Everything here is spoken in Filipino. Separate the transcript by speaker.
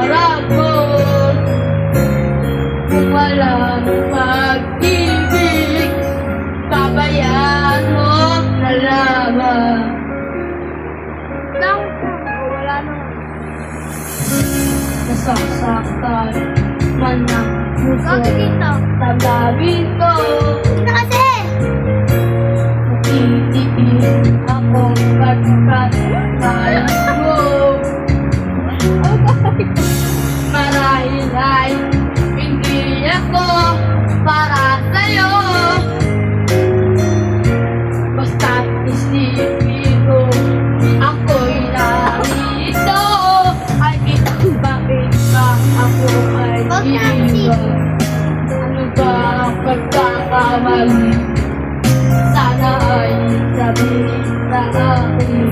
Speaker 1: Ragot kung walang pag-ibig, pabayaan mo na lamang.
Speaker 2: Wala na.
Speaker 1: Nasasaktan man ang puso,
Speaker 2: Bakit dito?
Speaker 1: tanggapin ko.
Speaker 2: Ito kasi!
Speaker 1: Titiis akong pagkakataon mo. Marahil ay hindi ako para sa'yo. Basta't isipin ko ako'y narito. Ay bakit ba ako ay iwan? Ano ba ang pagkakamali? Sana ay sabihin sa akin